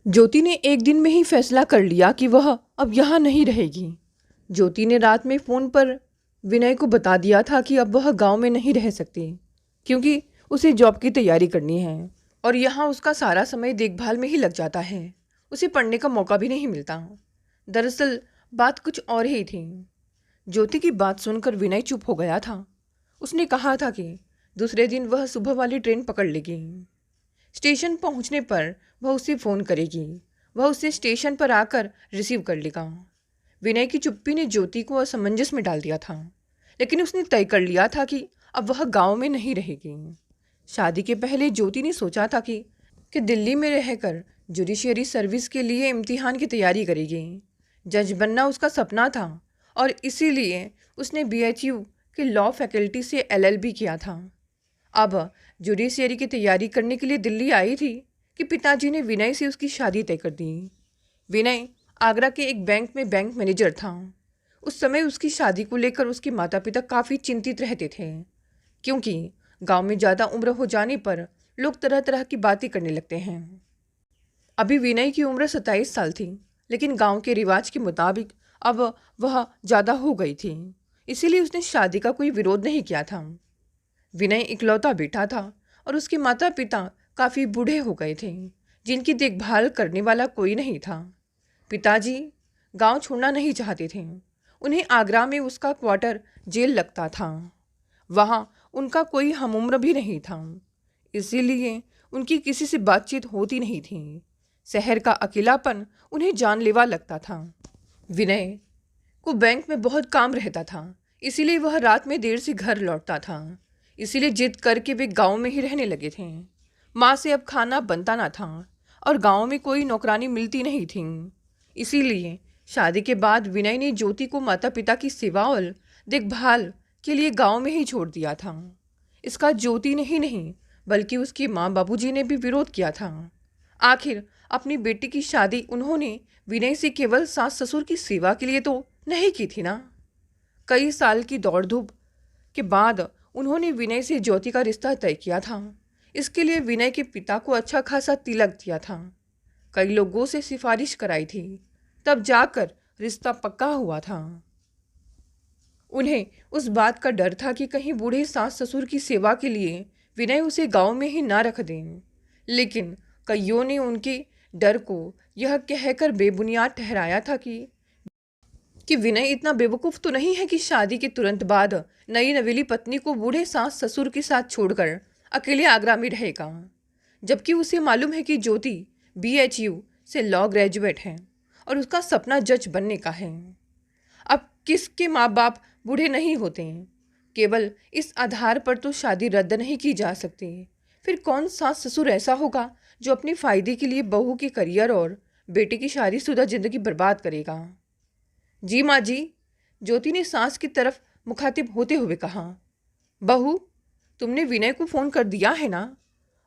ज्योति ने एक दिन में ही फैसला कर लिया कि वह अब यहाँ नहीं रहेगी। ज्योति ने रात में फ़ोन पर विनय को बता दिया था कि अब वह गांव में नहीं रह सकती, क्योंकि उसे जॉब की तैयारी करनी है और यहाँ उसका सारा समय देखभाल में ही लग जाता है। उसे पढ़ने का मौका भी नहीं मिलता। दरअसल बात कुछ और ही थी। ज्योति की बात सुनकर विनय चुप हो गया था। उसने कहा था कि दूसरे दिन वह सुबह वाली ट्रेन पकड़ लेगी। स्टेशन पहुंचने पर वह उसे फ़ोन करेगी। वह उसे स्टेशन पर आकर रिसीव कर लेगा। विनय की चुप्पी ने ज्योति को असमंजस में डाल दिया था, लेकिन उसने तय कर लिया था कि अब वह गांव में नहीं रहेगी। शादी के पहले ज्योति ने सोचा था कि दिल्ली में रहकर जुडिशियरी सर्विस के लिए इम्तिहान की तैयारी करेगी। जज बनना उसका सपना था और इसीलिए उसने BHU के लॉ फैकल्टी से LLB किया था। अब जुडिशियरी की तैयारी करने के लिए दिल्ली आई थी कि पिताजी ने विनय से उसकी शादी तय कर दी। विनय आगरा के एक बैंक में बैंक मैनेजर था। उस समय उसकी शादी को लेकर उसके माता पिता काफ़ी चिंतित रहते थे, क्योंकि गांव में ज़्यादा उम्र हो जाने पर लोग तरह तरह की बातें करने लगते हैं। अभी विनय की उम्र 27 साल थी, लेकिन गांव के रिवाज के मुताबिक अब वह ज़्यादा हो गई थी, इसीलिए उसने शादी का कोई विरोध नहीं किया था। विनय इकलौता बेटा था और उसके माता पिता काफ़ी बूढ़े हो गए थे, जिनकी देखभाल करने वाला कोई नहीं था। पिताजी गांव छोड़ना नहीं चाहते थे। उन्हें आगरा में उसका क्वार्टर जेल लगता था। वहाँ उनका कोई हमउम्र भी नहीं था, इसीलिए उनकी किसी से बातचीत होती नहीं थी। शहर का अकेलापन उन्हें जानलेवा लगता था। विनय को बैंक में बहुत काम रहता था, इसीलिए वह रात में देर से घर लौटता था। इसीलिए जिद करके वे गांव में ही रहने लगे थे। माँ से अब खाना बनता ना था और गांव में कोई नौकरानी मिलती नहीं थी। इसीलिए शादी के बाद विनय ने ज्योति को माता पिता की सेवा और देखभाल के लिए गांव में ही छोड़ दिया था। इसका ज्योति ने ही नहीं, बल्कि उसके माँ बाबूजी ने भी विरोध किया था। आखिर अपनी बेटी की शादी उन्होंने विनय से केवल सास ससुर की सेवा के लिए तो नहीं की थी ना। कई साल की दौड़ धूप के बाद उन्होंने विनय से ज्योति का रिश्ता तय किया था। इसके लिए विनय के पिता को अच्छा खासा तिलक दिया था। कई लोगों से सिफारिश कराई थी, तब जाकर रिश्ता पक्का हुआ था। उन्हें उस बात का डर था कि कहीं बूढ़े सास ससुर की सेवा के लिए विनय उसे गांव में ही ना रख दें, लेकिन कईयों ने उनके डर को यह कहकर बेबुनियाद ठहराया था कि विनय इतना बेवकूफ़ तो नहीं है कि शादी के तुरंत बाद नई नवेली पत्नी को बूढ़े सास ससुर के साथ छोड़कर अकेले आगरा में रहेगा, जबकि उसे मालूम है कि ज्योति BHU से लॉ ग्रेजुएट है और उसका सपना जज बनने का है। अब किसके माँ बाप बूढ़े नहीं होते हैं, केवल इस आधार पर तो शादी रद्द नहीं की जा सकती। फिर कौन सास ससुर ऐसा होगा जो अपने फ़ायदे के लिए बहू के करियर और बेटे की शादीशुदा ज़िंदगी बर्बाद करेगा। जी माँ जी, ज्योति ने सास की तरफ मुखातिब होते हुए कहा। बहू, तुमने विनय को फ़ोन कर दिया है ना?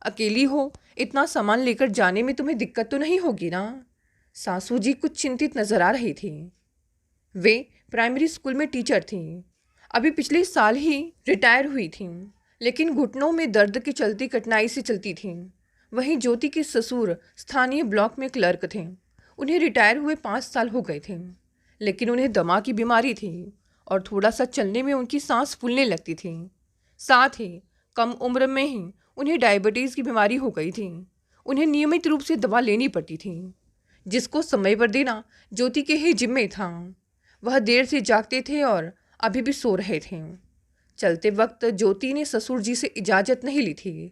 अकेली हो, इतना सामान लेकर जाने में तुम्हें दिक्कत तो नहीं होगी ना? सासू जी कुछ चिंतित नजर आ रही थी। वे प्राइमरी स्कूल में टीचर थीं। अभी पिछले साल ही रिटायर हुई थीं, लेकिन घुटनों में दर्द के चलते कठिनाई से चलती थीं। वहीं ज्योति के ससुर स्थानीय ब्लॉक में क्लर्क थे। उन्हें रिटायर हुए 5 साल हो गए थे, लेकिन उन्हें दमा की बीमारी थी और थोड़ा सा चलने में उनकी सांस फूलने लगती थी। साथ ही कम उम्र में ही उन्हें डायबिटीज़ की बीमारी हो गई थी। उन्हें नियमित रूप से दवा लेनी पड़ती थी, जिसको समय पर देना ज्योति के ही जिम्मे था। वह देर से जागते थे और अभी भी सो रहे थे। चलते वक्त ज्योति ने ससुर जी से इजाज़त नहीं ली थी,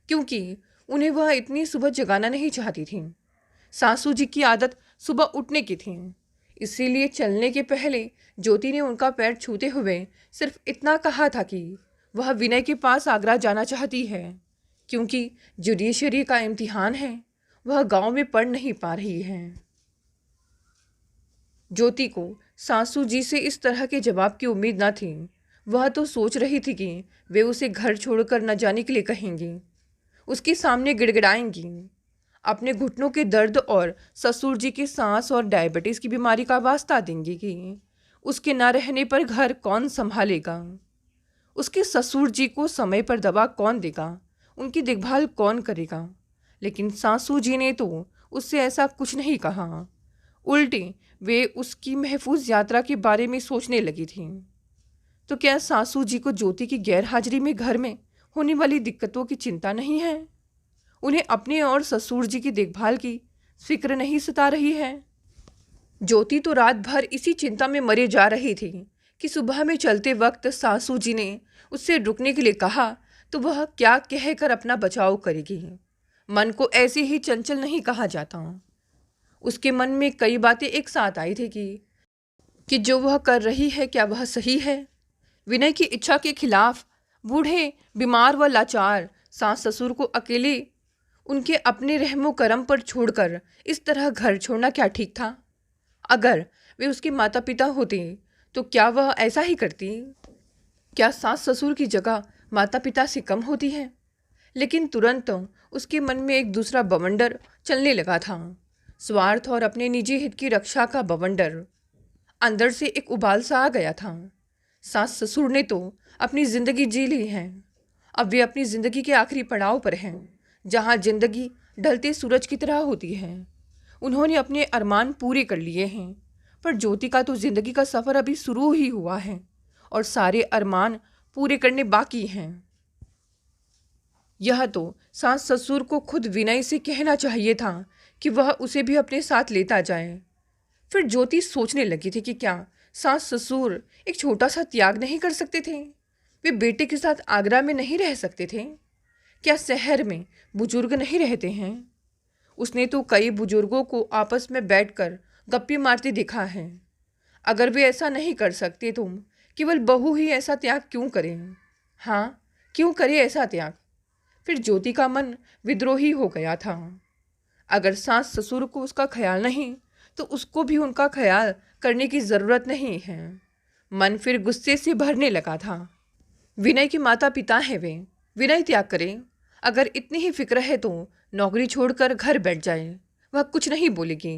क्योंकि उन्हें वह इतनी सुबह जगाना नहीं चाहती थी। सासू जी की आदत सुबह उठने की थी, इसीलिए चलने के पहले ज्योति ने उनका पैर छूते हुए सिर्फ इतना कहा था कि वह विनय के पास आगरा जाना चाहती है, क्योंकि जुडिशरी का इम्तिहान है। वह गांव में पढ़ नहीं पा रही है। ज्योति को सासू जी से इस तरह के जवाब की उम्मीद न थी। वह तो सोच रही थी कि वे उसे घर छोड़कर न जाने के लिए कहेंगी, उसके सामने गिड़गिड़ाएंगी, अपने घुटनों के दर्द और ससुर जी के सांस और डायबिटीज़ की बीमारी का वास्ता देंगी कि उसके न रहने पर घर कौन संभालेगा, उसके ससुर जी को समय पर दवा कौन देगा, उनकी देखभाल कौन करेगा। लेकिन सासू जी ने तो उससे ऐसा कुछ नहीं कहा। उल्टे वे उसकी महफूज यात्रा के बारे में सोचने लगी थी। तो क्या सासू जी को ज्योति की गैर हाजिरी में घर में होने वाली दिक्कतों की चिंता नहीं है? उन्हें अपने और ससुर जी की देखभाल की फिक्र नहीं सता रही है? ज्योति तो रात भर इसी चिंता में मरे जा रही थी कि सुबह में चलते वक्त सासू जी ने उससे रुकने के लिए कहा तो वह क्या कहकर अपना बचाव करेगी। मन को ऐसे ही चंचल नहीं कहा जाता। उसके मन में कई बातें एक साथ आई थी कि जो वह कर रही है क्या वह सही है। विनय की इच्छा के खिलाफ बूढ़े, बीमार व लाचार सास ससुर को अकेले उनके अपने रहमो करम पर छोड़कर इस तरह घर छोड़ना क्या ठीक था? अगर वे उसके माता पिता होते तो क्या वह ऐसा ही करती? क्या सास ससुर की जगह माता पिता से कम होती है? लेकिन तुरंत उसके मन में एक दूसरा बवंडर चलने लगा था, स्वार्थ और अपने निजी हित की रक्षा का बवंडर। अंदर से एक उबाल सा आ गया था। सास ससुर ने तो अपनी जिंदगी जी ली है, अब वे अपनी जिंदगी के आखिरी पड़ाव पर हैं, जहाँ जिंदगी ढलते सूरज की तरह होती है। उन्होंने अपने अरमान पूरे कर लिए हैं, पर ज्योति का तो जिंदगी का सफ़र अभी शुरू ही हुआ है और सारे अरमान पूरे करने बाकी हैं। यह तो सास ससुर को खुद विनय से कहना चाहिए था कि वह उसे भी अपने साथ लेता जाए। फिर ज्योति सोचने लगी थी कि क्या सास ससुर एक छोटा सा त्याग नहीं कर सकते थे? वे बेटे के साथ आगरा में नहीं रह सकते थे? क्या शहर में बुजुर्ग नहीं रहते हैं? उसने तो कई बुजुर्गों को आपस में बैठकर गप्पी मारते देखा है। अगर वे ऐसा नहीं कर सकते तो केवल बहू ही ऐसा त्याग क्यों करें? हाँ, क्यों करे ऐसा त्याग? फिर ज्योति का मन विद्रोही हो गया था। अगर सास ससुर को उसका ख्याल नहीं तो उसको भी उनका ख्याल करने की ज़रूरत नहीं है। मन फिर गुस्से से भरने लगा था। विनय के माता पिता हैं वे, विनय त्याग करें। अगर इतनी ही फिक्र है तो नौकरी छोड़कर घर बैठ जाए, वह कुछ नहीं बोलेगी।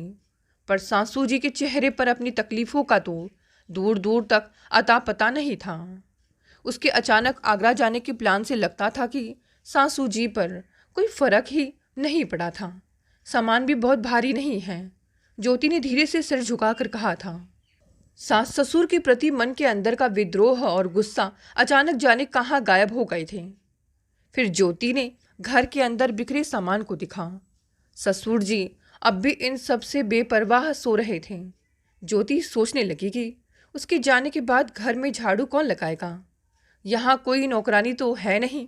पर सासू जी के चेहरे पर अपनी तकलीफ़ों का तो दूर दूर तक अता पता नहीं था। उसके अचानक आगरा जाने के प्लान से लगता था कि सासू जी पर कोई फ़र्क ही नहीं पड़ा था। सामान भी बहुत भारी नहीं है। ज्योति ने धीरे से सिर झुकाकर कहा था। सास ससुर के प्रति मन के अंदर का विद्रोह और गुस्सा अचानक जाने कहाँ गायब हो गए थे। फिर ज्योति ने घर के अंदर बिखरे सामान को दिखा। ससुर जी अब भी इन सब से बेपरवाह सो रहे थे। ज्योति सोचने लगी कि उसके जाने के बाद घर में झाड़ू कौन लगाएगा? यहाँ कोई नौकरानी तो है नहीं।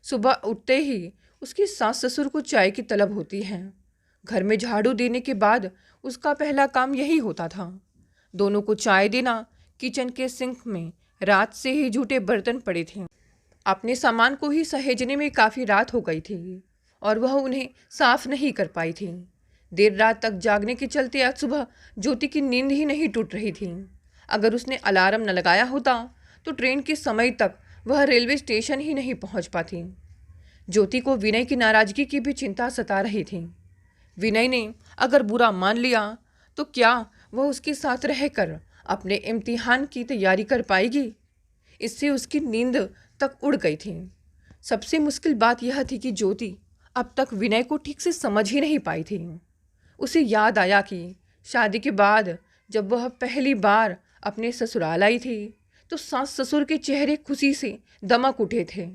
सुबह उठते ही उसकी सास ससुर को चाय की तलब होती है। घर में झाड़ू देने के बाद उसका पहला काम यही होता था। दोनों को चाय देना। किचन के सिंक में रात से ही जूठे बर्तन पड़े थे। अपने सामान को ही सहेजने में काफ़ी रात हो गई थी और वह उन्हें साफ नहीं कर पाई थी। देर रात तक जागने के चलते आज सुबह ज्योति की नींद ही नहीं टूट रही थी। अगर उसने अलार्म न लगाया होता तो ट्रेन के समय तक वह रेलवे स्टेशन ही नहीं पहुंच पाती। ज्योति को विनय की नाराज़गी की भी चिंता सता रही थी। विनय ने अगर बुरा मान लिया तो क्या वह उसके साथ रहकर अपने इम्तिहान की तैयारी कर पाएगी? इससे उसकी नींद तक उड़ गई थी। सबसे मुश्किल बात यह थी कि ज्योति अब तक विनय को ठीक से समझ ही नहीं पाई थी। उसे याद आया कि शादी के बाद जब वह पहली बार अपने ससुराल आई थी तो सास ससुर के चेहरे खुशी से दमक उठे थे,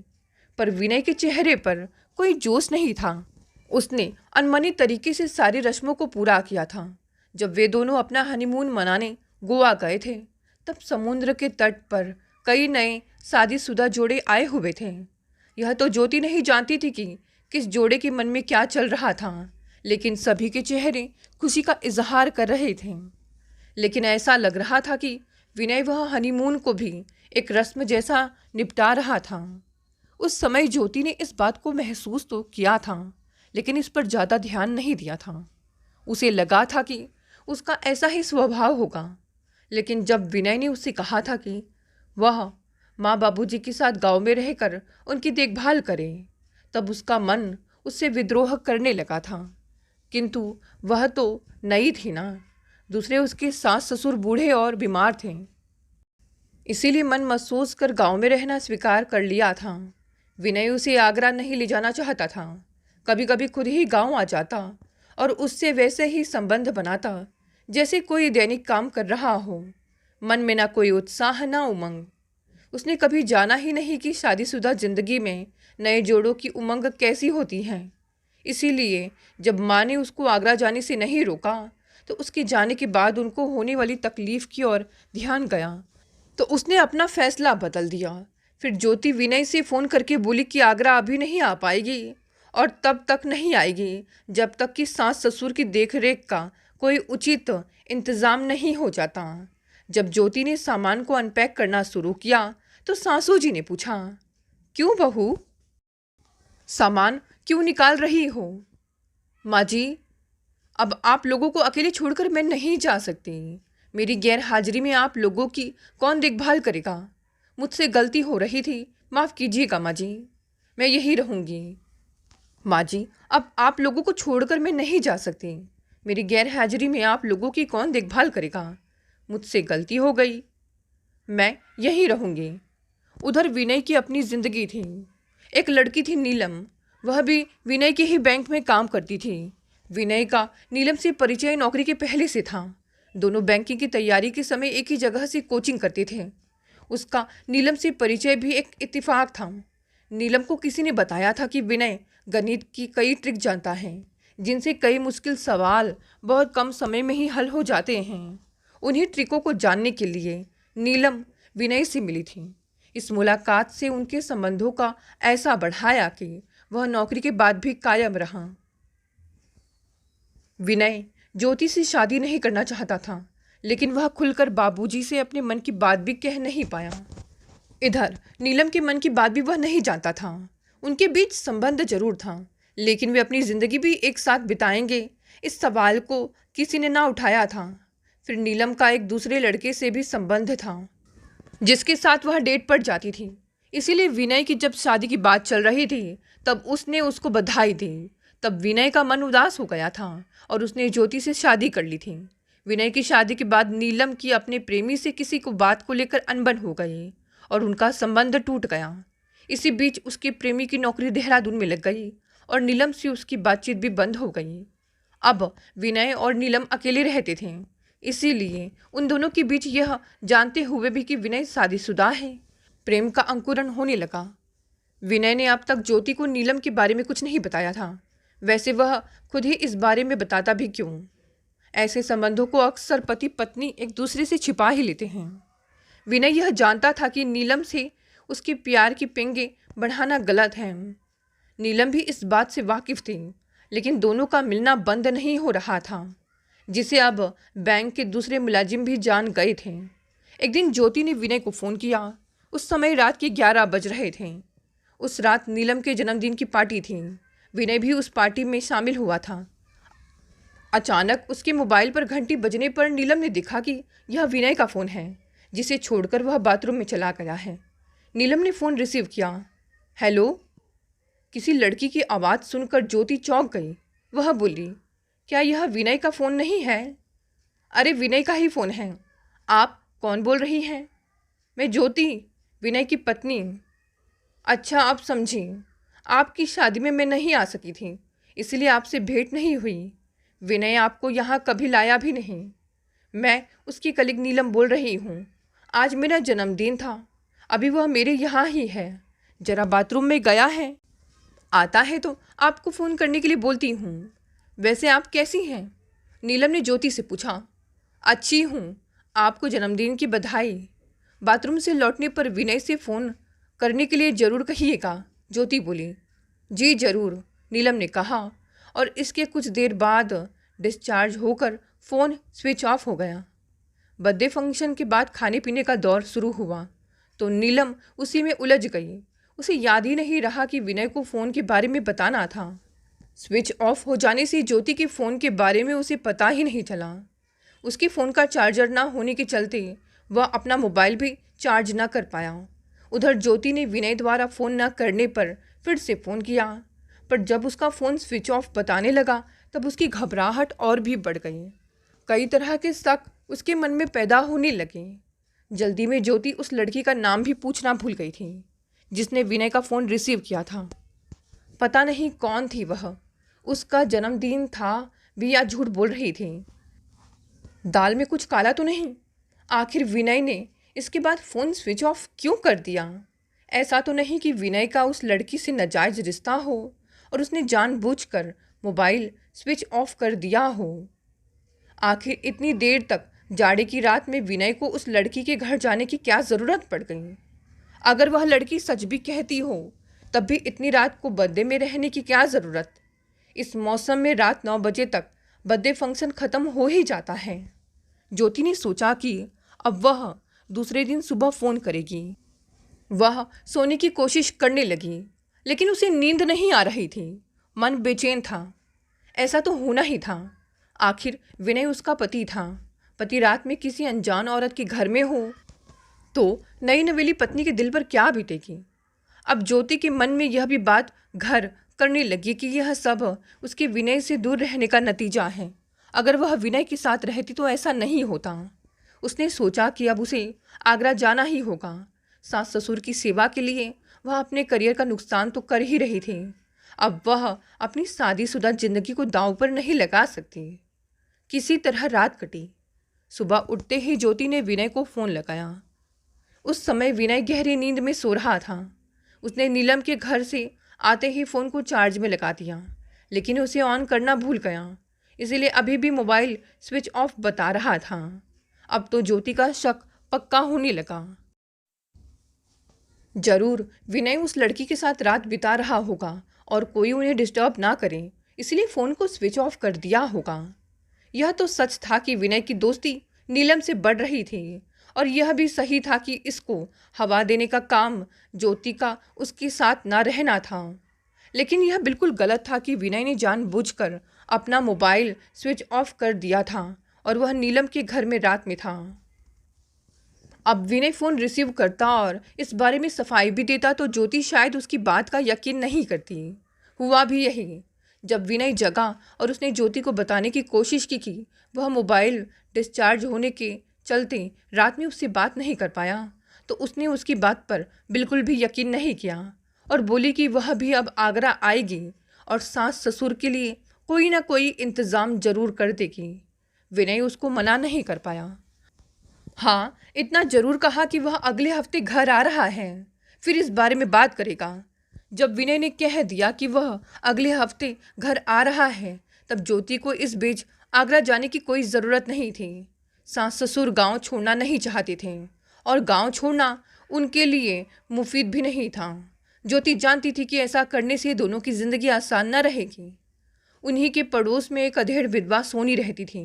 पर विनय के चेहरे पर कोई जोश नहीं था। उसने अनमनी तरीके से सारी रस्मों को पूरा किया था। जब वे दोनों अपना हनीमून मनाने गोवा गए थे तब समुद्र के तट पर कई नए शादीशुदा जोड़े आए हुए थे। यह तो ज्योति नहीं जानती थी कि किस जोड़े के मन में क्या चल रहा था, लेकिन सभी के चेहरे खुशी का इजहार कर रहे थे। लेकिन ऐसा लग रहा था कि विनय वह हनीमून को भी एक रस्म जैसा निपटा रहा था। उस समय ज्योति ने इस बात को महसूस तो किया था, लेकिन इस पर ज़्यादा ध्यान नहीं दिया था। उसे लगा था कि उसका ऐसा ही स्वभाव होगा। लेकिन जब विनय ने उससे कहा था कि वह माँ बाबूजी के साथ गांव में रहकर उनकी देखभाल करे, तब उसका मन उससे विद्रोह करने लगा था। किंतु वह तो नई थी ना, दूसरे उसके सास ससुर बूढ़े और बीमार थे। इसीलिए मन महसूस कर गांव में रहना स्वीकार कर लिया था। विनय उसे आगरा नहीं ले जाना चाहता था। कभी कभी खुद ही गांव आ जाता और उससे वैसे ही संबंध बनाता जैसे कोई दैनिक काम कर रहा हो। मन में ना कोई उत्साह ना उमंग। उसने कभी जाना ही नहीं कि शादीशुदा जिंदगी में नए जोड़ों की उमंग कैसी होती है। इसीलिए जब माँ ने उसको आगरा जाने से नहीं रोका तो उसके जाने के बाद उनको होने वाली तकलीफ की ओर ध्यान गया, तो उसने अपना फैसला बदल दिया। फिर ज्योति विनय से फ़ोन करके बोली कि आगरा अभी नहीं आ पाएगी और तब तक नहीं आएगी जब तक कि सास ससुर की देखरेख का कोई उचित इंतज़ाम नहीं हो जाता। जब ज्योति ने सामान को अनपैक करना शुरू किया तो सासू जी ने पूछा, क्यों बहू, सामान क्यों निकाल रही हो? माँ जी, अब आप लोगों को अकेले छोड़कर मैं नहीं जा सकती। मेरी गैर हाजिरी में आप लोगों की कौन देखभाल करेगा? मुझसे गलती हो रही थी, माफ़ कीजिएगा माँ जी, मैं यहीं रहूँगी। माँ जी, अब आप लोगों को छोड़कर मैं नहीं जा सकती। मेरी गैर हाजिरी में आप लोगों की कौन देखभाल करेगा? मुझसे गलती हो गई, मैं यहीं रहूँगी। उधर विनय की अपनी ज़िंदगी थी। एक लड़की थी नीलम, वह भी विनय के ही बैंक में काम करती थी। विनय का नीलम से परिचय नौकरी के पहले से था। दोनों बैंकिंग की तैयारी के समय एक ही जगह से कोचिंग करते थे। उसका नीलम से परिचय भी एक इत्तेफाक था। नीलम को किसी ने बताया था कि विनय गणित की कई ट्रिक जानता है, जिनसे कई मुश्किल सवाल बहुत कम समय में ही हल हो जाते हैं। उन्हीं ट्रिकों को जानने के लिए नीलम विनय से मिली थी। इस मुलाकात से उनके संबंधों का ऐसा बढ़ाया कि वह नौकरी के बाद भी कायम रहा। विनय ज्योति से शादी नहीं करना चाहता था, लेकिन वह खुलकर बाबूजी से अपने मन की बात भी कह नहीं पाया। इधर नीलम के मन की बात भी वह नहीं जानता था। उनके बीच संबंध जरूर था, लेकिन वे अपनी ज़िंदगी भी एक साथ बिताएंगे, इस सवाल को किसी ने ना उठाया था। फिर नीलम का एक दूसरे लड़के से भी संबंध था, जिसके साथ वह डेट पर जाती थी। इसीलिए विनय की जब शादी की बात चल रही थी तब उसने उसको बधाई दी। तब विनय का मन उदास हो गया था और उसने ज्योति से शादी कर ली थी। विनय की शादी के बाद नीलम की अपने प्रेमी से किसी को बात को लेकर अनबन हो गई और उनका संबंध टूट गया। इसी बीच उसके प्रेमी की नौकरी देहरादून में लग गई और नीलम से उसकी बातचीत भी बंद हो गई। अब विनय और नीलम अकेले रहते थे, इसीलिए उन दोनों के बीच यह जानते हुए भी कि विनय शादीशुदा है, प्रेम का अंकुरण होने लगा। विनय ने अब तक ज्योति को नीलम के बारे में कुछ नहीं बताया था। वैसे वह खुद ही इस बारे में बताता भी क्यों? ऐसे संबंधों को अक्सर पति पत्नी एक दूसरे से छिपा ही लेते हैं। विनय यह जानता था कि नीलम से उसके प्यार की पेंगे बढ़ाना गलत है। नीलम भी इस बात से वाकिफ थी, लेकिन दोनों का मिलना बंद नहीं हो रहा था, जिसे अब बैंक के दूसरे मुलाजिम भी जान गए थे। एक दिन ज्योति ने विनय को फ़ोन किया। उस समय रात के 11 बज रहे थे। उस रात नीलम के जन्मदिन की पार्टी थी। विनय भी उस पार्टी में शामिल हुआ था। अचानक उसके मोबाइल पर घंटी बजने पर नीलम ने देखा कि यह विनय का फ़ोन है, जिसे छोड़कर वह बाथरूम में चला गया है। नीलम ने फ़ोन रिसीव किया। हेलो। किसी लड़की की आवाज़ सुनकर ज्योति चौंक गई। वह बोली, क्या यह विनय का फ़ोन नहीं है? अरे विनय का ही फ़ोन है। आप कौन बोल रही हैं? मैं ज्योति, विनय की पत्नी। अच्छा, आप समझी। आपकी शादी में मैं नहीं आ सकी थी, इसलिए आपसे भेंट नहीं हुई। विनय आपको यहाँ कभी लाया भी नहीं। मैं उसकी कलीग नीलम बोल रही हूँ। आज मेरा जन्मदिन था, अभी वह मेरे यहाँ ही है, जरा बाथरूम में गया है। आता है तो आपको फ़ोन करने के लिए बोलती हूँ। वैसे आप कैसी हैं? नीलम ने ज्योति से पूछा। अच्छी हूँ, आपको जन्मदिन की बधाई। बाथरूम से लौटने पर विनय से फ़ोन करने के लिए ज़रूर कहिएगा, ज्योति बोली। जी ज़रूर, नीलम ने कहा और इसके कुछ देर बाद डिस्चार्ज होकर फ़ोन स्विच ऑफ हो गया। बर्थडे फंक्शन के बाद खाने पीने का दौर शुरू हुआ तो नीलम उसी में उलझ गई। उसे याद ही नहीं रहा कि विनय को फ़ोन के बारे में बताना था। स्विच ऑफ हो जाने से ज्योति के फ़ोन के बारे में उसे पता ही नहीं चला। उसके फ़ोन का चार्जर ना होने के चलते वह अपना मोबाइल भी चार्ज ना कर पाया। उधर ज्योति ने विनय द्वारा फ़ोन न करने पर फिर से फ़ोन किया, पर जब उसका फ़ोन स्विच ऑफ बताने लगा तब उसकी घबराहट और भी बढ़ गई। कई तरह के शक उसके मन में पैदा होने लगे। जल्दी में ज्योति उस लड़की का नाम भी पूछना भूल गई थी, जिसने विनय का फ़ोन रिसीव किया था। पता नहीं कौन थी वह। उसका जन्मदिन था, भी या झूठ बोल रही थी। दाल में कुछ काला तो नहीं? आखिर विनय ने इसके बाद फ़ोन स्विच ऑफ क्यों कर दिया? ऐसा तो नहीं कि विनय का उस लड़की से नाजायज़ रिश्ता हो और उसने जानबूझकर मोबाइल स्विच ऑफ कर दिया हो। आखिर इतनी देर तक जाड़े की रात में विनय को उस लड़की के घर जाने की क्या ज़रूरत पड़ गई? अगर वह लड़की सच भी कहती हो तब भी इतनी रात को बर्थडे में रहने की क्या ज़रूरत? इस मौसम में रात 9 बजे तक बर्थडे फंक्शन ख़त्म हो ही जाता है। ज्योति ने सोचा कि अब वह दूसरे दिन सुबह फ़ोन करेगी। वह सोने की कोशिश करने लगी, लेकिन उसे नींद नहीं आ रही थी। मन बेचैन था। ऐसा तो होना ही था। आखिर विनय उसका पति था। पति रात में किसी अनजान औरत के घर में हो तो नई नवेली पत्नी के दिल पर क्या बीतेगी? अब ज्योति के मन में यह भी बात घर करने लगी कि यह सब उसके विनय से दूर रहने का नतीजा है। अगर वह विनय के साथ रहती तो ऐसा नहीं होता। उसने सोचा कि अब उसे आगरा जाना ही होगा। सास ससुर की सेवा के लिए वह अपने करियर का नुकसान तो कर ही रही थी। अब वह अपनी शादीशुदा जिंदगी को दांव पर नहीं लगा सकती। किसी तरह रात कटी। सुबह उठते ही ज्योति ने विनय को फ़ोन लगाया। उस समय विनय गहरी नींद में सो रहा था। उसने नीलम के घर से आते ही फ़ोन को चार्ज में लगा दिया, लेकिन उसे ऑन करना भूल गया, इसीलिए अभी भी मोबाइल स्विच ऑफ बता रहा था। अब तो ज्योति का शक पक्का होने लगा। जरूर विनय उस लड़की के साथ रात बिता रहा होगा और कोई उन्हें डिस्टर्ब ना करे, इसलिए फ़ोन को स्विच ऑफ कर दिया होगा। यह तो सच था कि विनय की दोस्ती नीलम से बढ़ रही थी और यह भी सही था कि इसको हवा देने का काम ज्योति का उसके साथ ना रहना था। लेकिन यह बिल्कुल गलत था कि विनय ने जानबूझकर अपना मोबाइल स्विच ऑफ कर दिया था और वह नीलम के घर में रात में था। अब विनय फ़ोन रिसीव करता और इस बारे में सफाई भी देता तो ज्योति शायद उसकी बात का यकीन नहीं करती। हुआ भी यही। जब विनय जगा और उसने ज्योति को बताने की कोशिश की कि वह मोबाइल डिस्चार्ज होने के चलते रात में उससे बात नहीं कर पाया, तो उसने उसकी बात पर बिल्कुल भी यकीन नहीं किया और बोली कि वह भी अब आगरा आएगी और सास ससुर के लिए कोई ना कोई इंतज़ाम ज़रूर कर देगी। विनय उसको मना नहीं कर पाया। हाँ, इतना ज़रूर कहा कि वह अगले हफ्ते घर आ रहा है, फिर इस बारे में बात करेगा। जब विनय ने कह दिया कि वह अगले हफ्ते घर आ रहा है, तब ज्योति को इस बीच आगरा जाने की कोई ज़रूरत नहीं थी। सास ससुर गांव छोड़ना नहीं चाहते थे और गांव छोड़ना उनके लिए मुफीद भी नहीं था। ज्योति जानती थी कि ऐसा करने से दोनों की ज़िंदगी आसान न रहेगी। उन्हीं के पड़ोस में एक अधेड़ विधवा सोनी रहती थी।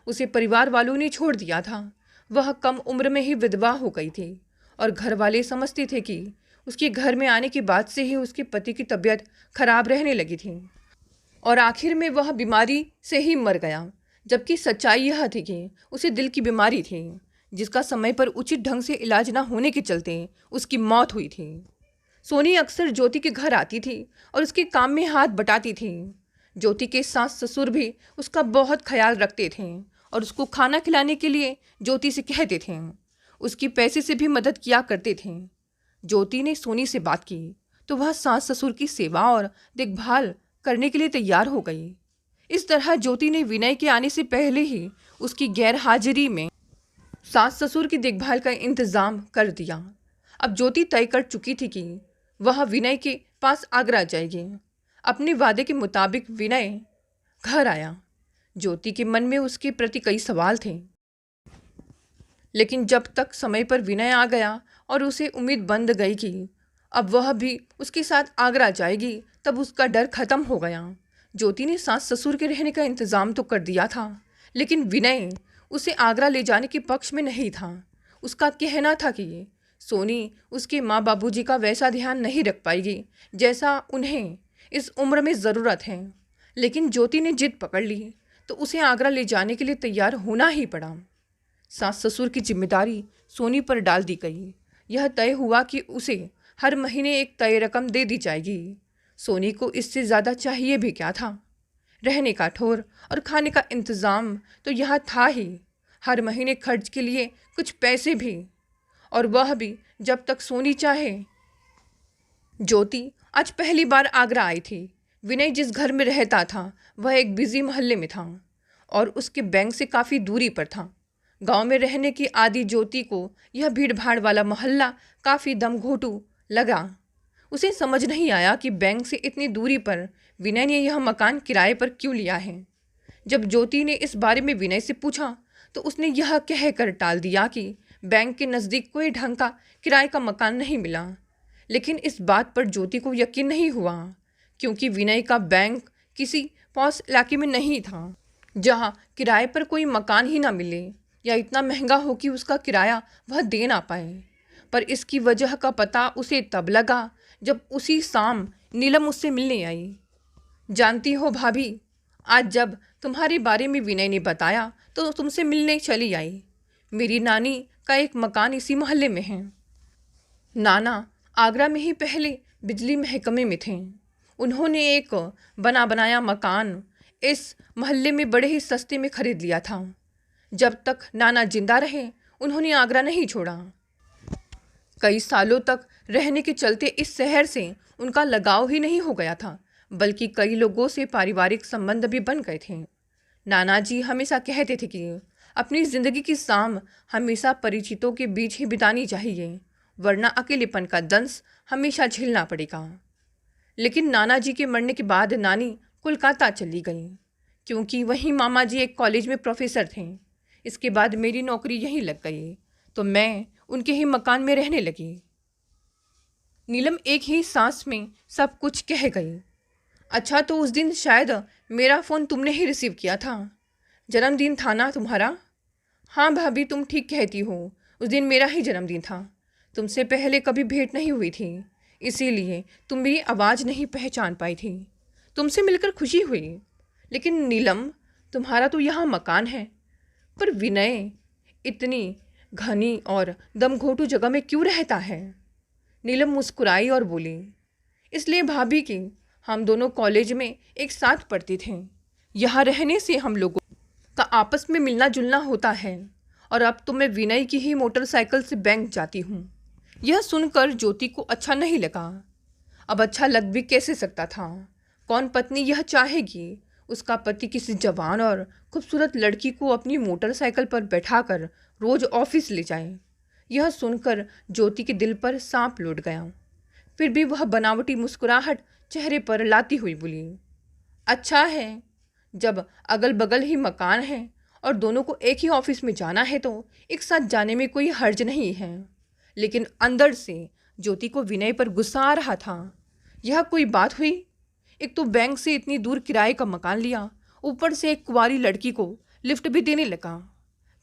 उसे परिवार वालों ने छोड़ दिया था। वह कम उम्र में ही विधवा हो गई थी और घर वाले समझते थे कि उसके घर में आने के बाद से ही उसके पति की तबीयत खराब रहने लगी थी और आखिर में वह बीमारी से ही मर गया। जबकि सच्चाई यह थी कि उसे दिल की बीमारी थी, जिसका समय पर उचित ढंग से इलाज न होने के चलते उसकी मौत हुई थी। सोनी अक्सर ज्योति के घर आती थी और उसके काम में हाथ बटाती थी। ज्योति के सास ससुर भी उसका बहुत ख्याल रखते थे और उसको खाना खिलाने के लिए ज्योति से कहते थे। उसकी पैसे से भी मदद किया करते थे। ज्योति ने सोनी से बात की तो वह सास ससुर की सेवा और देखभाल करने के लिए तैयार हो गई। इस तरह ज्योति ने विनय के आने से पहले ही उसकी गैर हाजिरी में सास ससुर की देखभाल का इंतज़ाम कर दिया। अब ज्योति तय कर चुकी थी कि वह विनय के पास आगरा जाएगी। अपने वादे के मुताबिक विनय घर आया। ज्योति के मन में उसके प्रति कई सवाल थे, लेकिन जब तक समय पर विनय आ गया और उसे उम्मीद बंध गई कि अब वह भी उसके साथ आगरा जाएगी, तब उसका डर खत्म हो गया। ज्योति ने सास ससुर के रहने का इंतज़ाम तो कर दिया था, लेकिन विनय उसे आगरा ले जाने के पक्ष में नहीं था। उसका कहना था कि सोनी उसके माँ बाबूजी का वैसा ध्यान नहीं रख पाएगी जैसा उन्हें इस उम्र में ज़रूरत है। लेकिन ज्योति ने जिद पकड़ ली तो उसे आगरा ले जाने के लिए तैयार होना ही पड़ा। सास ससुर की जिम्मेदारी सोनी पर डाल दी गई। यह तय हुआ कि उसे हर महीने एक तय रकम दे दी जाएगी। सोनी को इससे ज़्यादा चाहिए भी क्या था। रहने का ठौर और खाने का इंतज़ाम तो यहाँ था ही, हर महीने खर्च के लिए कुछ पैसे भी, और वह भी जब तक सोनी चाहे। ज्योति आज पहली बार आगरा आई थी। विनय जिस घर में रहता था वह एक बिजी मोहल्ले में था और उसके बैंक से काफ़ी दूरी पर था। गांव में रहने की आदि ज्योति को यह भीड़ भाड़ वाला मोहल्ला काफ़ी दमघोटू लगा। उसे समझ नहीं आया कि बैंक से इतनी दूरी पर विनय ने यह मकान किराए पर क्यों लिया है। जब ज्योति ने इस बारे में विनय से पूछा तो उसने यह कहकर टाल दिया कि बैंक के नज़दीक कोई ढंग का किराए का मकान नहीं मिला। लेकिन इस बात पर ज्योति को यकीन नहीं हुआ, क्योंकि विनय का बैंक किसी पॉश इलाके में नहीं था जहां किराए पर कोई मकान ही ना मिले या इतना महंगा हो कि उसका किराया वह दे ना पाए। पर इसकी वजह का पता उसे तब लगा जब उसी शाम नीलम उससे मिलने आई। जानती हो भाभी, आज जब तुम्हारे बारे में विनय ने बताया तो तुमसे मिलने चली आई। मेरी नानी का एक मकान इसी मोहल्ले में है। नाना आगरा में ही पहले बिजली महकमे में थे। उन्होंने एक बना बनाया मकान इस मोहल्ले में बड़े ही सस्ते में खरीद लिया था। जब तक नाना जिंदा रहे उन्होंने आगरा नहीं छोड़ा। कई सालों तक रहने के चलते इस शहर से उनका लगाव ही नहीं हो गया था, बल्कि कई लोगों से पारिवारिक संबंध भी बन गए थे। नाना जी हमेशा कहते थे कि अपनी ज़िंदगी की शाम हमेशा परिचितों के बीच ही बितानी चाहिए, वरना अकेलेपन का दंश हमेशा झेलना पड़ेगा। लेकिन नाना जी के मरने के बाद नानी कोलकाता चली गई, क्योंकि वहीं मामा जी एक कॉलेज में प्रोफेसर थे। इसके बाद मेरी नौकरी यहीं लग गई तो मैं उनके ही मकान में रहने लगी। नीलम एक ही सांस में सब कुछ कह गई। अच्छा, तो उस दिन शायद मेरा फ़ोन तुमने ही रिसीव किया था। जन्मदिन था ना तुम्हारा? हाँ भाभी, तुम ठीक कहती हो, उस दिन मेरा ही जन्मदिन था। तुमसे पहले कभी भेंट नहीं हुई थी, इसीलिए तुम मेरी आवाज़ नहीं पहचान पाई थी। तुमसे मिलकर खुशी हुई। लेकिन नीलम, तुम्हारा तो यहाँ मकान है, पर विनय इतनी घनी और दमघोटू जगह में क्यों रहता है? नीलम मुस्कुराई और बोली, इसलिए भाभी कि हम दोनों कॉलेज में एक साथ पढ़ते थे। यहाँ रहने से हम लोगों का आपस में मिलना जुलना होता है, और अब तो मैं विनय की ही मोटरसाइकिल से बैंक जाती हूँ। यह सुनकर ज्योति को अच्छा नहीं लगा। अब अच्छा लग भी कैसे सकता था? कौन पत्नी यह चाहेगी उसका पति किसी जवान और खूबसूरत लड़की को अपनी मोटरसाइकिल पर बैठाकर रोज ऑफिस ले जाए? यह सुनकर ज्योति के दिल पर सांप लौट गया। फिर भी वह बनावटी मुस्कुराहट चेहरे पर लाती हुई बोली, अच्छा है, जब अगल बगल ही मकान है और दोनों को एक ही ऑफिस में जाना है तो एक साथ जाने में कोई हर्ज नहीं है। लेकिन अंदर से ज्योति को विनय पर गुस्सा आ रहा था। यह कोई बात हुई? एक तो बैंक से इतनी दूर किराए का मकान लिया, ऊपर से एक कुंवारी लड़की को लिफ्ट भी देने लगा।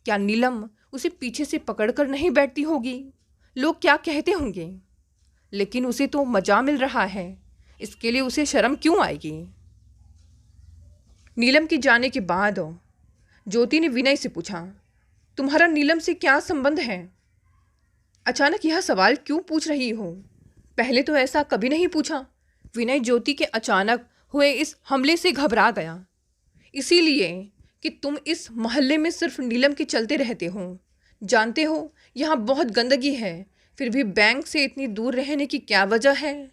क्या नीलम उसे पीछे से पकड़कर नहीं बैठती होगी? लोग क्या कहते होंगे? लेकिन उसे तो मजा मिल रहा है, इसके लिए उसे शर्म क्यों आएगी? नीलम के जाने के बाद ज्योति ने विनय से पूछा, तुम्हारा नीलम से क्या संबंध है? अचानक यह सवाल क्यों पूछ रही हो? पहले तो ऐसा कभी नहीं पूछा। विनय ज्योति के अचानक हुए इस हमले से घबरा गया। इसीलिए कि तुम इस मोहल्ले में सिर्फ नीलम के चलते रहते हो। जानते हो यहाँ बहुत गंदगी है, फिर भी बैंक से इतनी दूर रहने की क्या वजह है?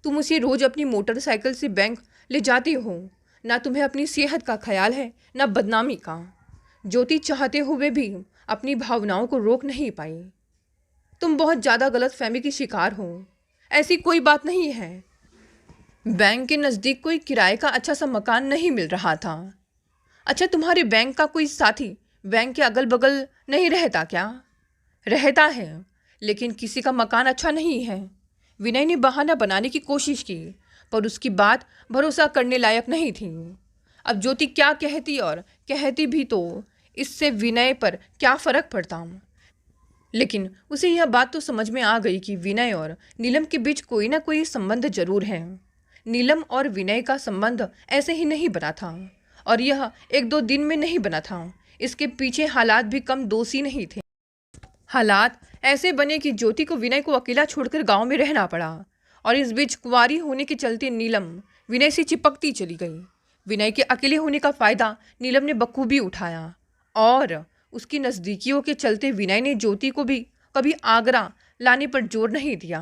तुम उसे रोज अपनी मोटरसाइकिल से बैंक ले जाती हो। ना तुम्हें अपनी सेहत का ख्याल है, ना बदनामी का। ज्योति चाहते हुए भी अपनी भावनाओं को रोक नहीं पाई। तुम बहुत ज़्यादा गलतफहमी की शिकार हो। ऐसी कोई बात नहीं है। बैंक के नज़दीक कोई किराए का अच्छा सा मकान नहीं मिल रहा था। अच्छा, तुम्हारे बैंक का कोई साथी बैंक के अगल बगल नहीं रहता क्या? रहता है, लेकिन किसी का मकान अच्छा नहीं है। विनय ने बहाना बनाने की कोशिश की, पर उसकी बात भरोसा करने लायक नहीं थी। अब ज्योति क्या कहती, और कहती भी तो इससे विनय पर क्या फ़र्क पड़ता। लेकिन उसे यह बात तो समझ में आ गई कि विनय और नीलम के बीच कोई ना कोई संबंध जरूर है। नीलम और विनय का संबंध ऐसे ही नहीं बना था, और यह एक दो दिन में नहीं बना था। इसके पीछे हालात भी कम दोषी नहीं थे। हालात ऐसे बने कि ज्योति को विनय को अकेला छोड़कर गांव में रहना पड़ा, और इस बीच कुंवारी होने के चलते नीलम विनय से चिपकती चली गई। विनय के अकेले होने का फ़ायदा नीलम ने बखूबी उठाया, और उसकी नज़दीकियों के चलते विनय ने ज्योति को भी कभी आगरा लाने पर जोर नहीं दिया।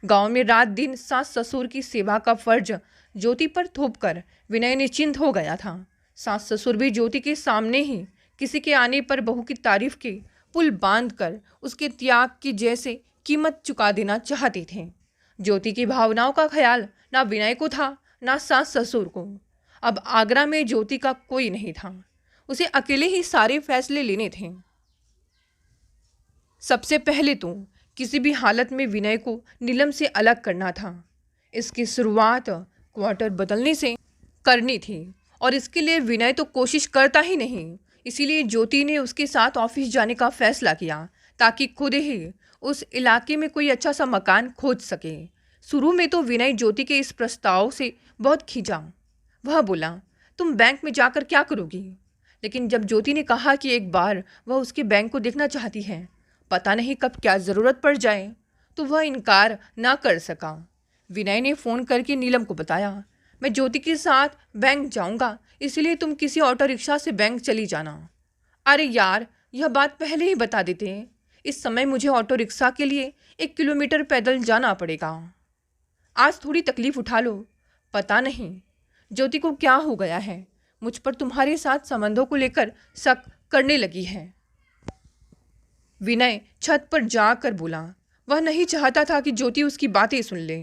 गांव में रात दिन सास ससुर की सेवा का फर्ज ज्योति पर थोपकर विनय निश्चिंत हो गया था। सास ससुर भी ज्योति के सामने ही किसी के आने पर बहू की तारीफ के पुल बांधकर उसके त्याग की जैसे कीमत चुका देना चाहते थे। ज्योति की भावनाओं का ख्याल ना विनय को था ना सास ससुर को। अब आगरा में ज्योति का कोई नहीं था, उसे अकेले ही सारे फैसले लेने थे। सबसे पहले तो किसी भी हालत में विनय को नीलम से अलग करना था। इसकी शुरुआत क्वार्टर बदलने से करनी थी और इसके लिए विनय तो कोशिश करता ही नहीं। इसीलिए ज्योति ने उसके साथ ऑफिस जाने का फैसला किया ताकि खुद ही उस इलाके में कोई अच्छा सा मकान खोज सके। शुरू में तो विनय ज्योति के इस प्रस्ताव से बहुत खिंचा। वह बोला, तुम बैंक में जाकर क्या करोगी? लेकिन जब ज्योति ने कहा कि एक बार वह उसके बैंक को देखना चाहती है, पता नहीं कब क्या ज़रूरत पड़ जाए, तो वह इनकार ना कर सका। विनय ने फ़ोन करके नीलम को बताया, मैं ज्योति के साथ बैंक जाऊंगा, इसलिए तुम किसी ऑटो रिक्शा से बैंक चली जाना। अरे यार, यह बात पहले ही बता देते। इस समय मुझे ऑटो रिक्शा के लिए 1 किलोमीटर पैदल जाना पड़ेगा। आज थोड़ी तकलीफ उठा लो। पता नहीं ज्योति को क्या हो गया है, मुझ पर तुम्हारे साथ संबंधों को लेकर शक करने लगी है। विनय छत पर जाकर बोला। वह नहीं चाहता था कि ज्योति उसकी बातें सुन ले।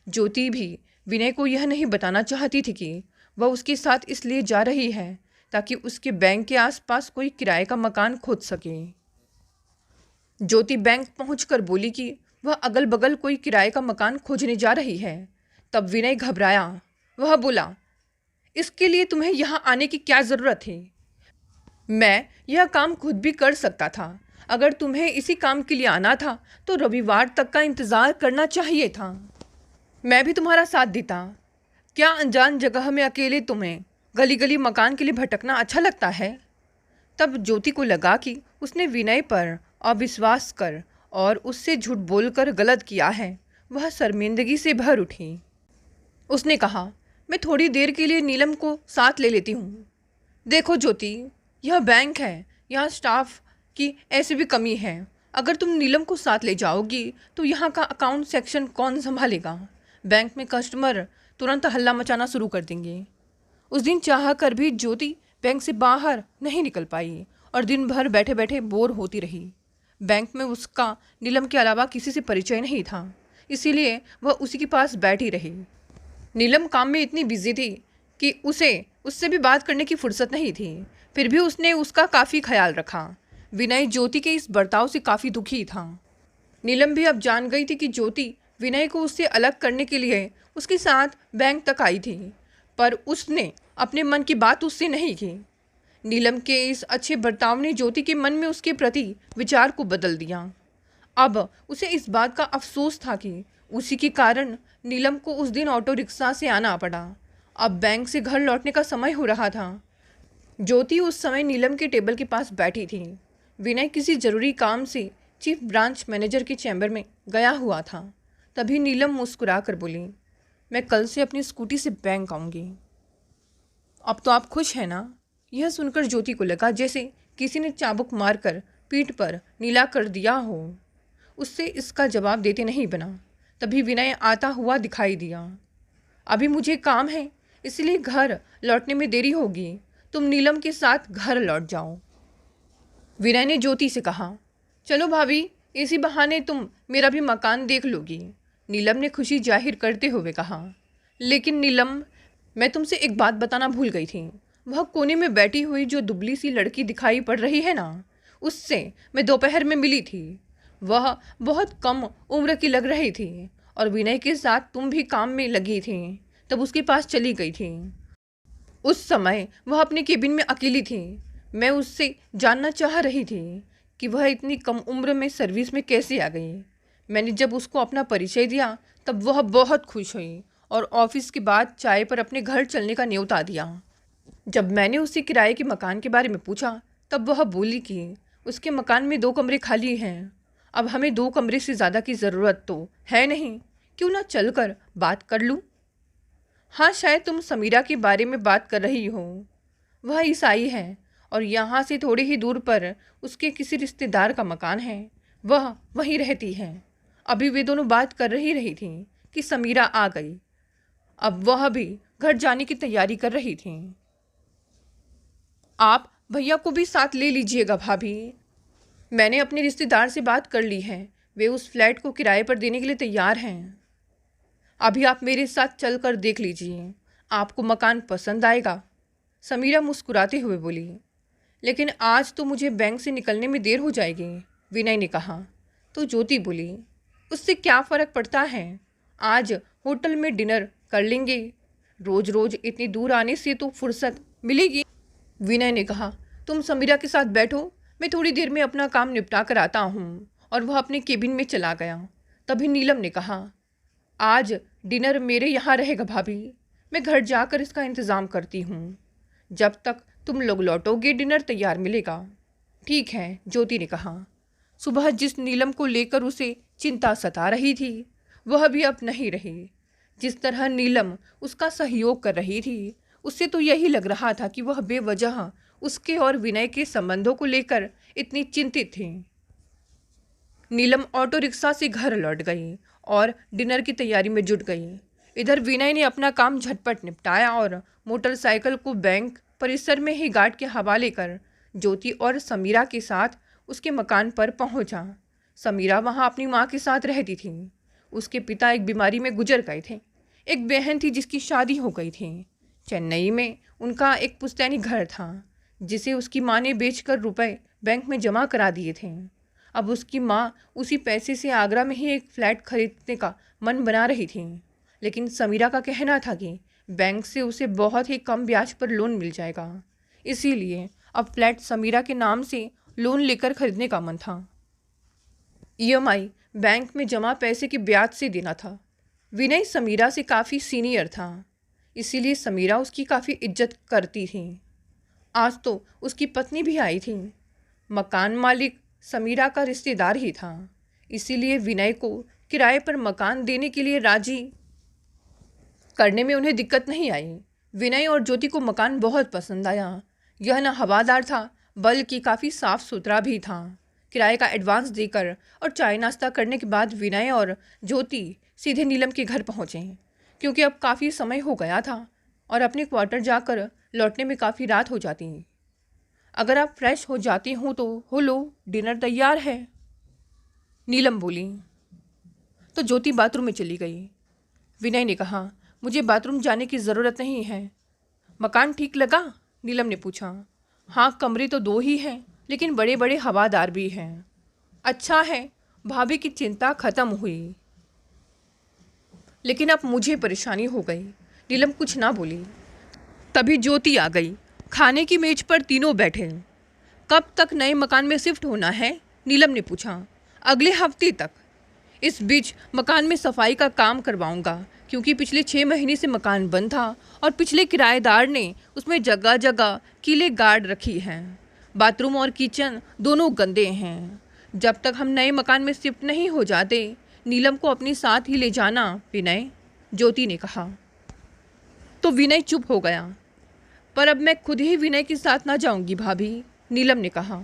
ज्योति भी विनय को यह नहीं बताना चाहती थी कि वह उसके साथ इसलिए जा रही है ताकि उसके बैंक के आसपास कोई किराए का मकान खोज सके। ज्योति बैंक पहुंचकर बोली कि वह अगल बगल कोई किराए का मकान खोजने जा रही है। तब विनय घबराया। वह बोला, इसके लिए तुम्हें यहाँ आने की क्या ज़रूरत है? मैं यह काम खुद भी कर सकता था। अगर तुम्हें इसी काम के लिए आना था तो रविवार तक का इंतज़ार करना चाहिए था। मैं भी तुम्हारा साथ देता। क्या अनजान जगह में अकेले तुम्हें गली गली मकान के लिए भटकना अच्छा लगता है? तब ज्योति को लगा कि उसने विनय पर अविश्वास कर और उससे झूठ बोलकर गलत किया है। वह शर्मिंदगी से भर उठी। उसने कहा, मैं थोड़ी देर के लिए नीलम को साथ ले लेती हूँ। देखो ज्योति, यह बैंक है, यहाँ स्टाफ की ऐसी भी कमी है। अगर तुम नीलम को साथ ले जाओगी तो यहाँ का अकाउंट सेक्शन कौन संभालेगा? बैंक में कस्टमर तुरंत हल्ला मचाना शुरू कर देंगे। उस दिन चाह कर भी ज्योति बैंक से बाहर नहीं निकल पाई और दिन भर बैठे बैठे बोर होती रही। बैंक में उसका नीलम के अलावा किसी से परिचय नहीं था, इसीलिए वह उसी के पास बैठी रही। नीलम काम में इतनी बिजी थी कि उसे उससे भी बात करने की फुर्सत नहीं थी। फिर भी उसने उसका काफ़ी ख्याल रखा। विनय ज्योति के इस बर्ताव से काफ़ी दुखी था। नीलम भी अब जान गई थी कि ज्योति विनय को उससे अलग करने के लिए उसके साथ बैंक तक आई थी, पर उसने अपने मन की बात उससे नहीं की। नीलम के इस अच्छे बर्ताव ने ज्योति के मन में उसके प्रति विचार को बदल दिया। अब उसे इस बात का अफसोस था कि उसी के कारण नीलम को उस दिन ऑटो रिक्शा से आना पड़ा। अब बैंक से घर लौटने का समय हो रहा था। ज्योति उस समय नीलम के टेबल के पास बैठी थी। विनय किसी ज़रूरी काम से चीफ ब्रांच मैनेजर के चैम्बर में गया हुआ था। तभी नीलम मुस्कुरा कर बोली, मैं कल से अपनी स्कूटी से बैंक आऊँगी। अब तो आप खुश हैं ना? यह सुनकर ज्योति को लगा जैसे किसी ने चाबुक मारकर पीठ पर नीला कर दिया हो। उससे इसका जवाब देते नहीं बना। तभी विनय आता हुआ दिखाई दिया। अभी मुझे काम है, इसलिए घर लौटने में देरी होगी। तुम नीलम के साथ घर लौट जाओ। विनय ने ज्योति से कहा, चलो भाभी, इसी बहाने तुम मेरा भी मकान देख लोगी। नीलम ने खुशी जाहिर करते हुए कहा, लेकिन नीलम, मैं तुमसे एक बात बताना भूल गई थी। वह कोने में बैठी हुई जो दुबली सी लड़की दिखाई पड़ रही है ना, उससे मैं दोपहर में मिली थी। वह बहुत कम उम्र की लग रही थी और विनय के साथ तुम भी काम में लगी थी तब उसके पास चली गई थी। उस समय वह अपने केबिन में अकेली थी। मैं उससे जानना चाह रही थी कि वह इतनी कम उम्र में सर्विस में कैसे आ गई। मैंने जब उसको अपना परिचय दिया तब वह बहुत खुश हुई और ऑफिस के बाद चाय पर अपने घर चलने का न्योता दिया। जब मैंने उससे किराए के मकान के बारे में पूछा तब वह बोली कि उसके मकान में 2 कमरे खाली हैं। अब हमें 2 कमरे से ज़्यादा की ज़रूरत तो है नहीं, क्यों ना चलकर बात कर लूँ? हाँ, शायद तुम समीरा के बारे में बात कर रही हो। वह ईसाई है और यहाँ से थोड़ी ही दूर पर उसके किसी रिश्तेदार का मकान है। वह वहीं रहती है। अभी वे दोनों बात कर ही रही थी कि समीरा आ गई। अब वह भी घर जाने की तैयारी कर रही थी। आप भैया को भी साथ ले लीजिएगा भाभी। मैंने अपने रिश्तेदार से बात कर ली है, वे उस फ्लैट को किराए पर देने के लिए तैयार हैं। अभी आप मेरे साथ चल कर देख लीजिए, आपको मकान पसंद आएगा। समीरा मुस्कुराते हुए बोली। लेकिन आज तो मुझे बैंक से निकलने में देर हो जाएगी, विनय ने कहा। तो ज्योति बोली, उससे क्या फ़र्क पड़ता है, आज होटल में डिनर कर लेंगे, रोज़ रोज़ इतनी दूर आने से तो फुर्सत मिलेगी। विनय ने कहा, तुम समीरा के साथ बैठो, मैं थोड़ी देर में अपना काम निपटा कर आता हूँ। और वह अपने केबिन में चला गया। तभी नीलम ने कहा, आज डिनर मेरे यहाँ रहेगा भाभी, मैं घर जाकर इसका इंतज़ाम करती हूँ। जब तक तुम लोग लौटोगे डिनर तैयार मिलेगा। ठीक है, ज्योति ने कहा। सुबह जिस नीलम को लेकर उसे चिंता सता रही थी वह भी अब नहीं रही। जिस तरह नीलम उसका सहयोग कर रही थी, उससे तो यही लग रहा था कि वह बेवजह उसके और विनय के संबंधों को लेकर इतनी चिंतित थी। नीलम ऑटो रिक्शा से घर लौट गई और डिनर की तैयारी में जुट गई। इधर विनय ने अपना काम झटपट निपटाया और मोटरसाइकिल को बैंक परिसर में ही गार्ड के हवाले कर ज्योति और समीरा के साथ उसके मकान पर पहुंचा। समीरा वहां अपनी मां के साथ रहती थी। उसके पिता एक बीमारी में गुजर गए थे। एक बहन थी जिसकी शादी हो गई थी। चेन्नई में उनका एक पुश्तैनी घर था जिसे उसकी मां ने बेचकर रुपए बैंक में जमा करा दिए थे। अब उसकी मां उसी पैसे से आगरा में ही एक फ्लैट खरीदने का मन बना रही थी। लेकिन समीरा का कहना था कि बैंक से उसे बहुत ही कम ब्याज पर लोन मिल जाएगा, इसीलिए अब फ्लैट समीरा के नाम से लोन लेकर खरीदने का मन था। ईएमआई बैंक में जमा पैसे के ब्याज से देना था। विनय समीरा से काफ़ी सीनियर था, इसीलिए समीरा उसकी काफ़ी इज्जत करती थी। आज तो उसकी पत्नी भी आई थी। मकान मालिक समीरा का रिश्तेदार ही था, इसीलिए विनय को किराए पर मकान देने के लिए राजी करने में उन्हें दिक्कत नहीं आई। विनय और ज्योति को मकान बहुत पसंद आया। यह न हवादार था बल्कि काफ़ी साफ सुथरा भी था। किराए का एडवांस देकर और चाय नाश्ता करने के बाद विनय और ज्योति सीधे नीलम के घर पहुँचे, क्योंकि अब काफ़ी समय हो गया था और अपने क्वार्टर जाकर लौटने में काफ़ी रात हो जाती। अगर आप फ्रेश हो जाती हो तो हो लो, डिनर तैयार है, नीलम बोली। तो ज्योति बाथरूम में चली गई। विनय ने कहा, मुझे बाथरूम जाने की ज़रूरत नहीं है। मकान ठीक लगा, नीलम ने पूछा। हाँ, कमरे तो 2 ही हैं, लेकिन बड़े बड़े हवादार भी हैं। अच्छा है, भाभी की चिंता खत्म हुई। लेकिन अब मुझे परेशानी हो गई। नीलम कुछ ना बोली। तभी ज्योति आ गई। खाने की मेज पर तीनों बैठे। कब तक नए मकान में शिफ्ट होना है, नीलम ने पूछा। अगले हफ्ते तक। इस बीच मकान में सफाई का काम करवाऊंगा, क्योंकि पिछले 6 महीने से मकान बंद था और पिछले किराएदार ने उसमें जगह जगह कीले गाड़ रखी हैं। बाथरूम और किचन दोनों गंदे हैं। जब तक हम नए मकान में शिफ्ट नहीं हो जाते, नीलम को अपने साथ ही ले जाना विनय, ज्योति ने कहा। तो विनय चुप हो गया। पर अब मैं खुद ही विनय के साथ ना जाऊंगी भाभी, नीलम ने कहा।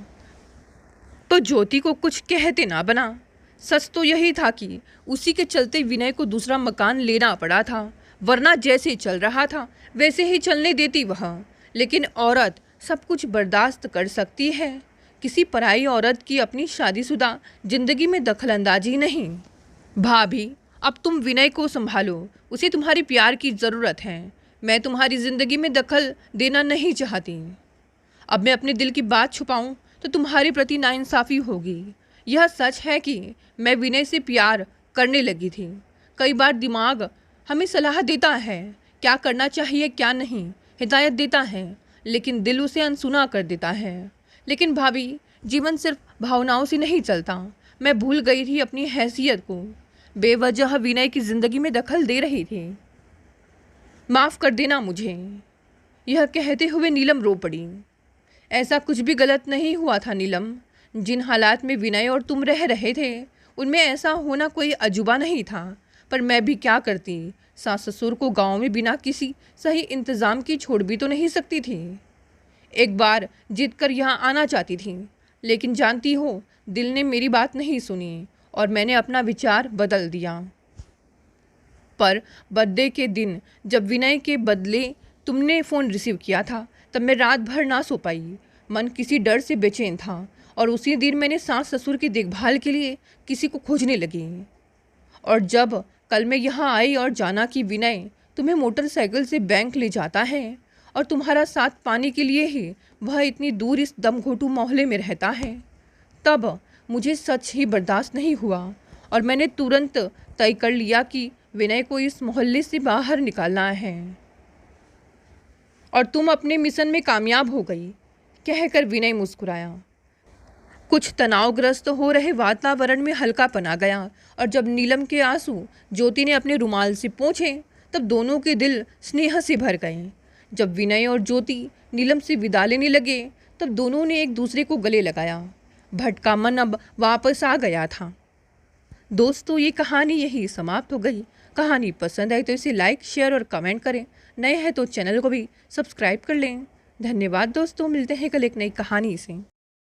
तो ज्योति को कुछ कहते ना बना। सच तो यही था कि उसी के चलते विनय को दूसरा मकान लेना पड़ा था, वरना जैसे चल रहा था वैसे ही चलने देती वह। लेकिन औरत सब कुछ बर्दाश्त कर सकती है, किसी पराई औरत की अपनी शादीशुदा जिंदगी में दखलंदाजी नहीं। भाभी, अब तुम विनय को संभालो, उसे तुम्हारे प्यार की ज़रूरत है। मैं तुम्हारी ज़िंदगी में दखल देना नहीं चाहती। अब मैं अपने दिल की बात छुपाऊं तो तुम्हारे प्रति नाइंसाफ़ी होगी। यह सच है कि मैं विनय से प्यार करने लगी थी। कई बार दिमाग हमें सलाह देता है, क्या करना चाहिए क्या नहीं, हिदायत देता है, लेकिन दिल उसे अनसुना कर देता है। लेकिन भाभी, जीवन सिर्फ भावनाओं से नहीं चलता। मैं भूल गई थी अपनी हैसियत को, बेवजह विनय की ज़िंदगी में दखल दे रही थी। माफ़ कर देना मुझे। यह कहते हुए नीलम रो पड़ी। ऐसा कुछ भी गलत नहीं हुआ था नीलम। जिन हालात में विनय और तुम रह रहे थे उनमें ऐसा होना कोई अजूबा नहीं था। पर मैं भी क्या करती, सास ससुर को गांव में बिना किसी सही इंतज़ाम की छोड़ भी तो नहीं सकती थी। एक बार जिद कर यहाँ आना चाहती थी, लेकिन जानती हो दिल ने मेरी बात नहीं सुनी और मैंने अपना विचार बदल दिया। पर बर्थडे के दिन जब विनय के बदले तुमने फ़ोन रिसीव किया था तब मैं रात भर ना सो पाई। मन किसी डर से बेचैन था और उसी दिन मैंने सास ससुर की देखभाल के लिए किसी को खोजने लगी। और जब कल मैं यहाँ आई और जाना कि विनय तुम्हें मोटरसाइकिल से बैंक ले जाता है और तुम्हारा साथ पाने के लिए ही वह इतनी दूर इस दमघोटू मोहल्ले में रहता है, तब मुझे सच ही बर्दाश्त नहीं हुआ और मैंने तुरंत तय कर लिया कि विनय को इस मोहल्ले से बाहर निकालना है। और तुम अपने मिशन में कामयाब हो गई, कहकर विनय मुस्कुराया। कुछ तनावग्रस्त हो रहे वातावरण में हल्कापन आ गया और जब नीलम के आंसू ज्योति ने अपने रुमाल से पोंछे तब दोनों के दिल स्नेह से भर गए। जब विनय और ज्योति नीलम से विदा लेने लगे तब दोनों ने एक दूसरे को गले लगाया। भटका मन अब वापस आ गया था। दोस्तों, ये कहानी यही समाप्त हो गई। कहानी पसंद आई तो इसे लाइक, शेयर और कमेंट करें। नए हैं तो चैनल को भी सब्सक्राइब कर लें। धन्यवाद दोस्तों, मिलते हैं कल एक नई कहानी से।